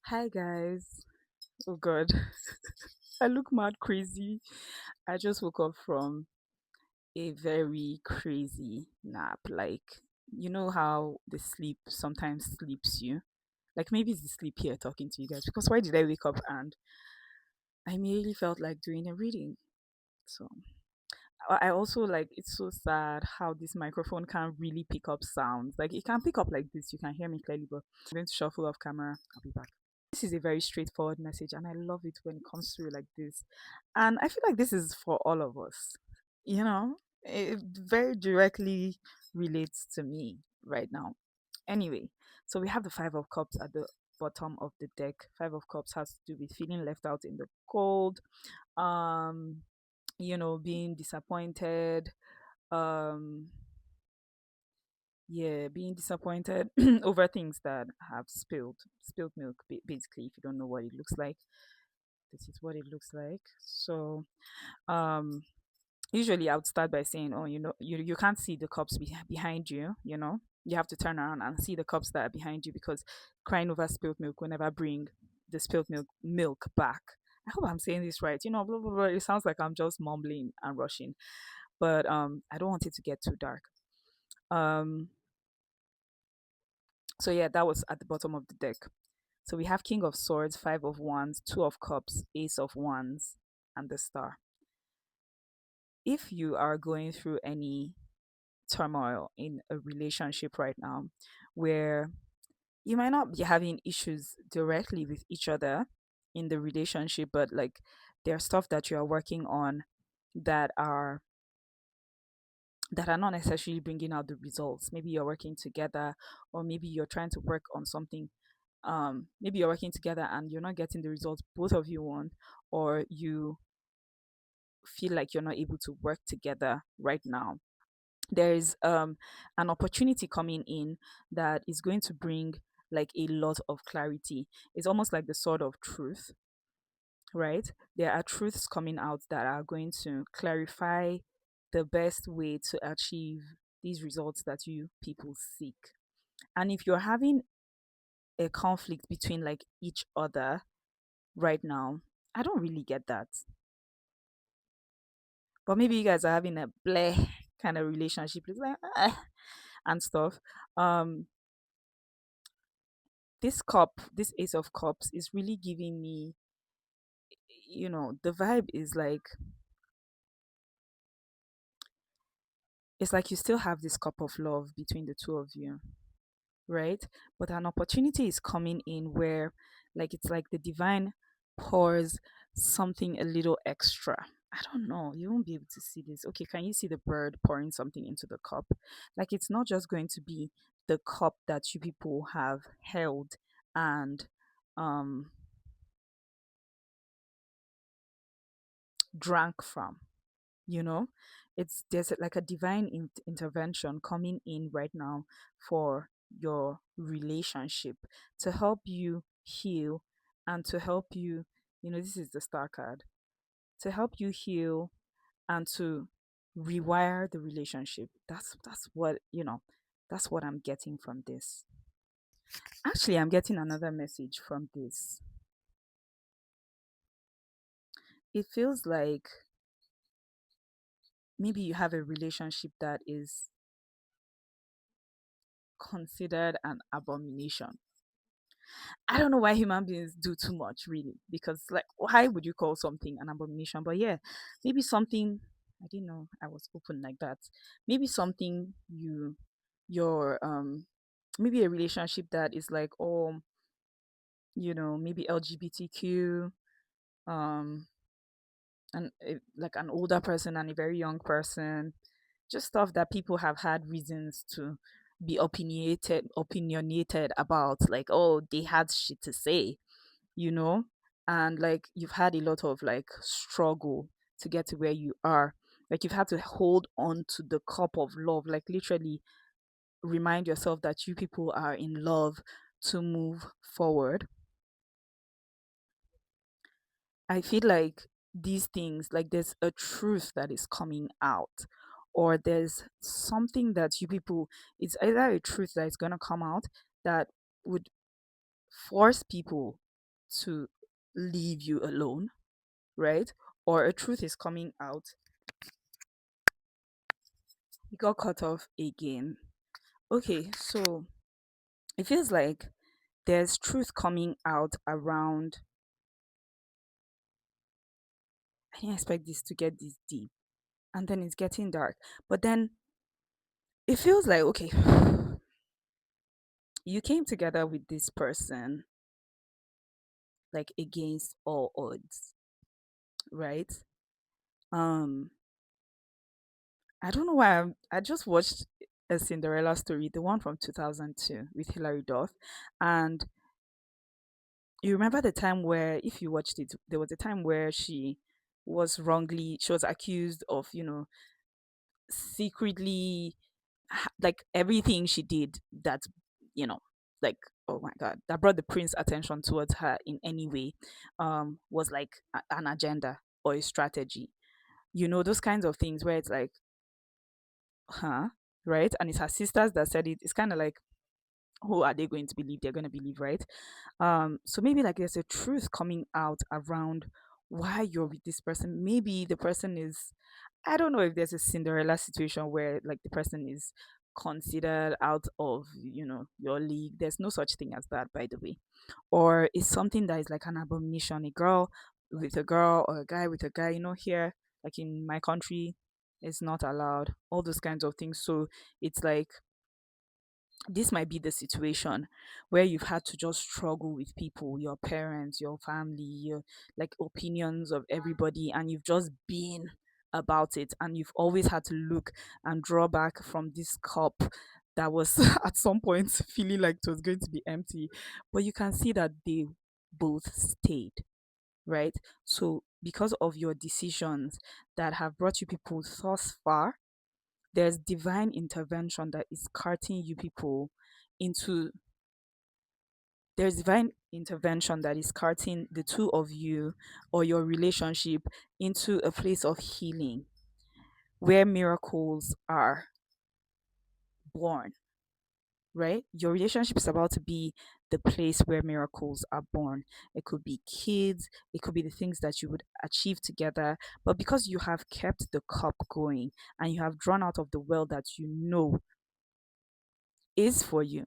Hi guys. Oh god. I look mad crazy. I just woke up from a very crazy nap. Like, you know how the sleep sometimes sleeps you? Like maybe it's the sleep here talking to you guys. Because why did I wake up and I immediately felt like doing a reading? So I also like it's so sad how this microphone can't really pick up sounds. Like it can pick up like this, you can hear me clearly, but I'm going to shuffle off camera. I'll be back. This is a very straightforward message, and I love it when it comes through like this. And I feel like this is for all of us. You know, it very directly relates to me right now. Anyway, so we have the Five of Cups at the bottom of the deck. Five of Cups has to do with feeling left out in the cold, um, being disappointed, um, yeah, being disappointed over things that have spilled milk, basically. If you don't know what it looks like, this is what it looks like. So um usually I would start by saying, oh, you can't see the cups behind you. You have to turn around and see the cups that are behind you, because crying over spilled milk will never bring the spilled milk back. I hope I'm saying this right. Blah blah blah. It sounds like I'm just mumbling and rushing, but I don't want it to get too dark. um so yeah, that was at the bottom of the deck. So we have King of Swords, Five of Wands, Two of Cups, Ace of Wands, and the Star. If you are going through any turmoil in a relationship right now, where you might not be having issues directly with each other in the relationship, but like there's stuff that you are working on that are not necessarily bringing out the results. Maybe you're working together, or maybe you're trying to work on something. Maybe you're working together and you're not getting the results both of you want, or you feel like you're not able to work together right now. There is an opportunity coming in that is going to bring like a lot of clarity. It's almost like the sword of truth, right? There are truths coming out that are going to clarify the best way to achieve these results that you people seek. And if you're having a conflict between like each other right now, I don't really get that. But maybe you guys are having a bleh kind of relationship. It's like and stuff. Um this Ace of Cups is really giving me, the vibe is like, it's like you still have this cup of love between the two of you, right? But an opportunity is coming in where, like, it's like the divine pours something a little extra. I don't know. You won't be able to see this. Okay, can you see the bird pouring something into the cup? Like, it's not just going to be the cup that you people have held and um drank from. you know it's there's like a divine intervention coming in right now for your relationship, to help you heal, and to help you, this is the star card, to help you heal and to rewire the relationship. That's what I'm getting from this. Actually, I'm getting another message from this. It feels like maybe you have a relationship that is considered an abomination. I don't know why human beings do too much, really, because like, why would you call something an abomination? But yeah, maybe something, I didn't know I was open like that. Maybe something your maybe a relationship that is like, oh, maybe LGBTQ, um, and like an older person and a very young person, just stuff that people have had reasons to be opinionated about, like, oh, they had shit to say, you know and like you've had a lot of like struggle to get to where you are. Like you've had to hold on to the cup of love, like literally remind yourself that you people are in love to move forward. I feel like these things, like there's a truth that is coming out, or there's something that you people, it's either a truth that is going to come out that would force people. to leave you alone, right? Or a truth is coming out, you got cut off again. Okay, so it feels like there's truth coming out around. I didn't expect this to get this deep, and then it's getting dark. But then it feels like, okay, you came together with this person like against all odds, right? Um, I don't know why I just watched a Cinderella story, the one from 2002 with Hilary Duff, and you remember the time where, if you watched it, there was a time where she was accused of, secretly, like everything she did that, you know, like, oh my god, that brought the prince attention towards her in any way, was like an agenda or a strategy. Those kinds of things where it's like, huh, right? And it's her sisters that said it. It's kind of like, who are they going to believe? They're going to believe, right? So maybe like there's a truth coming out around why you're with this person. Maybe the person is, I don't know if there's a Cinderella situation where like the person is considered out of, your league. There's no such thing as that, by the way. Or it's something that is like an abomination. A girl with a girl, or a guy with a guy, here, like in my country, it's not allowed. All those kinds of things. So it's like, this might be the situation where you've had to just struggle with people, your parents, your family, your like opinions of everybody, and you've just been about it, and you've always had to look and draw back from this cup that was at some point feeling like it was going to be empty. But you can see that they both stayed, right? So because of your decisions that have brought you people thus far, there's divine intervention that is carting you people into there's divine intervention that is carting the two of you or your relationship into a place of healing where miracles are born, right? Your relationship is about to be the place where miracles are born. It could be kids, it could be the things that you would achieve together, but because you have kept the cup going and you have drawn out of the well that you know is for you,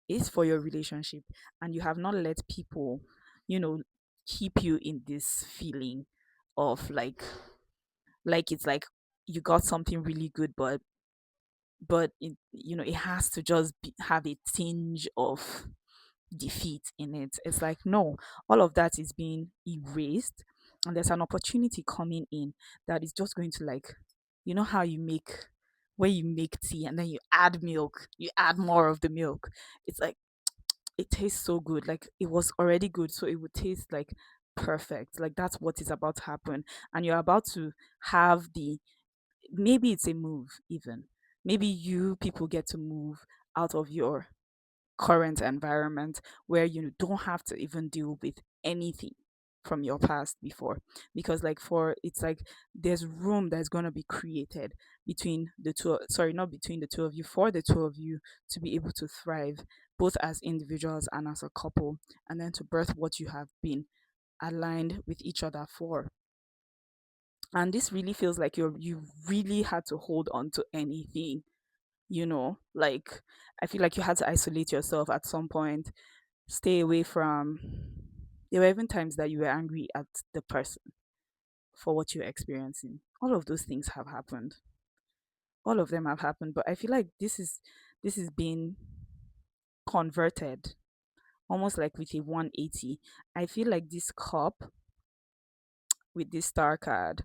is for your relationship, and you have not let people, you know keep you in this feeling of like it's like you got something really good, but it has to just have a tinge of defeat in it. It's like, no, all of that is being erased, and there's an opportunity coming in that is just going to, like, how you make when you make tea and then you add milk, you add more of the milk. It's like, it tastes so good. Like, it was already good, so it would taste like perfect. Like, that's what is about to happen. And you're about to have the maybe it's a move, even. Maybe you people get to move out of your current environment where you don't have to even deal with anything from your past before, because like for it's like there's room that's going to be created between the two, sorry, not between the two of you, for the two of you to be able to thrive both as individuals and as a couple, and then to birth what you have been aligned with each other for. And this really feels like you really had to hold on to anything, like, I feel like you had to isolate yourself at some point, stay away from. There were even times that you were angry at the person for what you're experiencing. All of those things have happened. All of them have happened, but I feel like this is being converted almost like with a 180. I feel like this cup with this star card,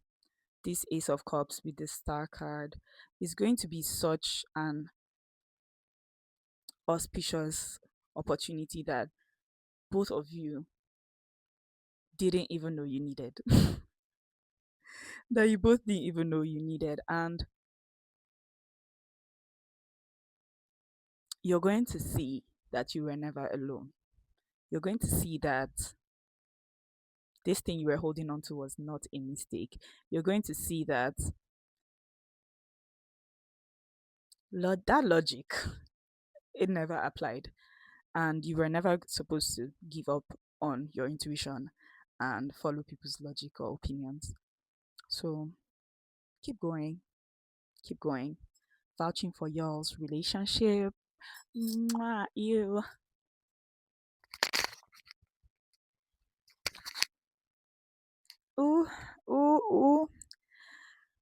this ace of cups with the star card, is going to be such an auspicious opportunity that both of you didn't even know you needed. That you both didn't even know you needed. And you're going to see that you were never alone. You're going to see that this thing you were holding on to was not a mistake. You're going to see that that logic, it never applied. And you were never supposed to give up on your intuition and follow people's logic or opinions. So keep going, keep going. Vouching for y'all's relationship. Mwah, you. Ooh, ooh, ooh.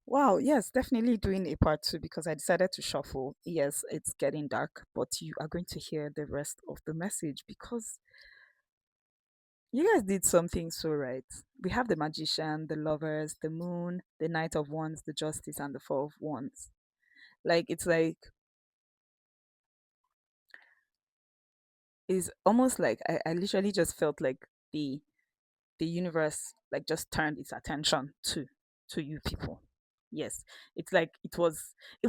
Wow, yes, definitely doing a part two because I decided to shuffle. Yes, it's getting dark, but you are going to hear the rest of the message because you guys did something so right. We have the magician, the lovers, the moon, the knight of wands, the justice, and the four of wands. Like it's like it's almost like I literally just felt like the universe like just turned its attention to you people. Yes, it's like it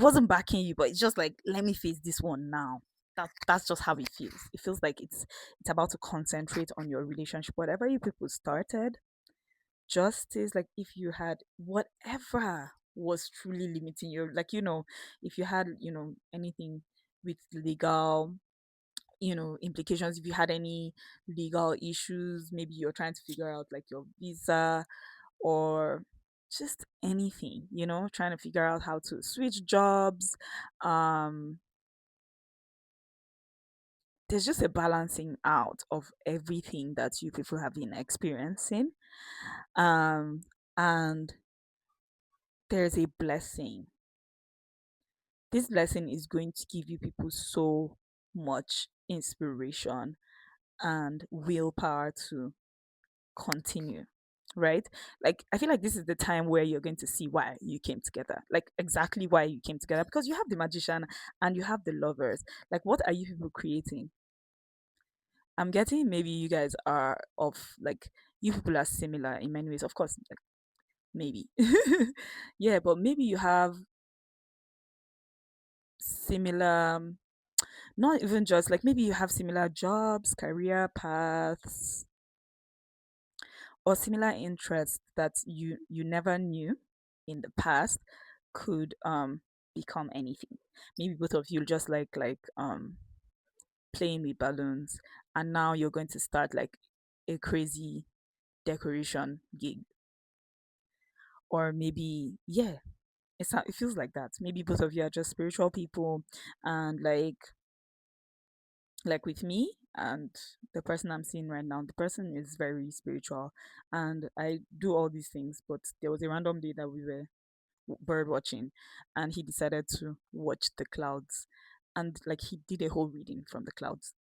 wasn't backing you, but it's just like let me face this one now. That's just how it feels. It feels like it's about to concentrate on your relationship. Whatever you people started, justice. Like if you had whatever was truly limiting you, like if you had anything with legal implications, if you had any legal issues, maybe you're trying to figure out like your visa or just anything, trying to figure out how to switch jobs. um there's just a balancing out of everything that you people have been experiencing. um and there's a blessing. This blessing is going to give you people so much inspiration and willpower to continue, right? Like I feel like this is the time where you're going to see why you came together, like exactly why you came together, because you have the magician and you have the lovers. Like what are you people creating? I'm getting maybe you guys are of like you people are similar in many ways, of course, like maybe. Yeah, but maybe you have similar, not even just like maybe you have similar jobs, career paths, or similar interests that you never knew in the past could become anything. Maybe both of you just like playing with balloons, and now you're going to start like a crazy decoration gig. Or maybe yeah, it feels like that. Maybe both of you are just spiritual people, and like with me and the person I'm seeing right now, the person is very spiritual, and I do all these things. But there was a random day that we were bird watching, and he decided to watch the clouds, and like he did a whole reading from the clouds.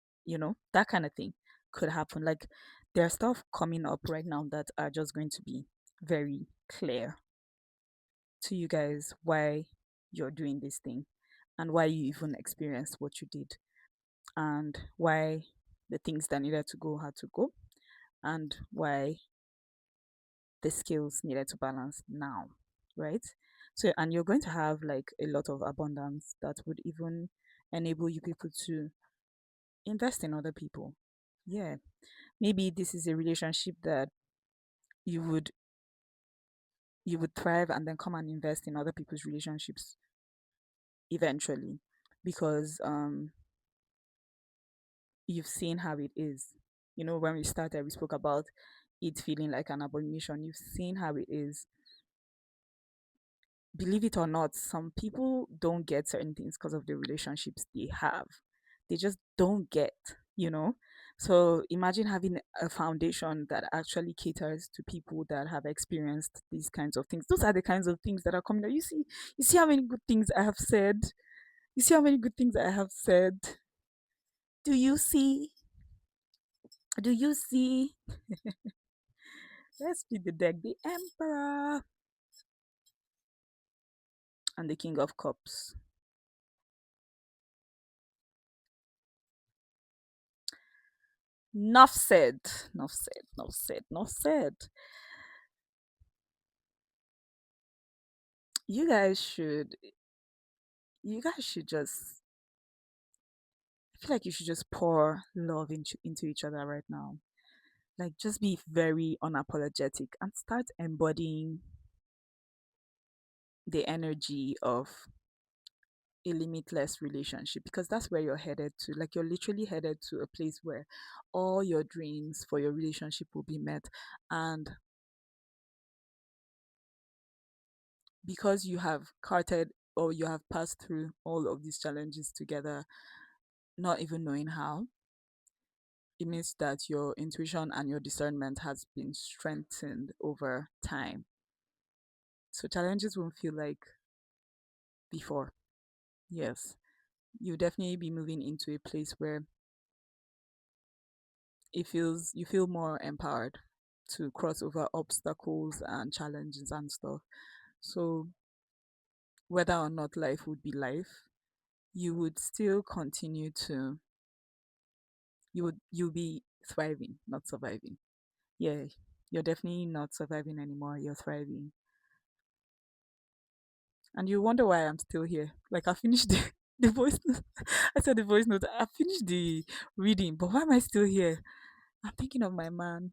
That kind of thing could happen. Like there's stuff coming up right now that are just going to be very clear to you guys why you're doing this thing and why you even experienced what you did, and why the things that needed to go had to go, and why the skills needed to balance now, right? So, and you're going to have like a lot of abundance that would even enable you people to invest in other people. Yeah, maybe this is a relationship that you would you would thrive and then come and invest in other people's relationships eventually, because you've seen how it is. When we started, we spoke about it feeling like an abomination. You've seen how it is. Believe it or not, some people don't get certain things because of the relationships they have. They just don't get. So imagine having a foundation that actually caters to people that have experienced these kinds of things. Those are the kinds of things that are coming out. You see how many good things I have said. You see how many good things I have said. Do you see? Do you see? Let's be the deck, the Emperor and the King of Cups. Enough said. Enough said. Enough said. Enough said. You guys should. You guys should just. I feel like you should just pour love into each other right now. Like, just be very unapologetic and start embodying the energy of a limitless relationship, because that's where you're headed to. Like, you're literally headed to a place where all your dreams for your relationship will be met. And because you have carted, or you have passed through all of these challenges together, not even knowing how, it means that your intuition and your discernment has been strengthened over time. So challenges won't feel like before. Yes, you'll definitely be moving into a place where you feel more empowered to cross over obstacles and challenges and stuff. So whether or not life would be life, you would still continue to you'll be thriving, not surviving. Yeah, you're definitely not surviving anymore, you're thriving. And you wonder why I'm still here. Like, I finished the voice note. I said the voice note. I finished the reading, but why am I still here? I'm thinking of my man.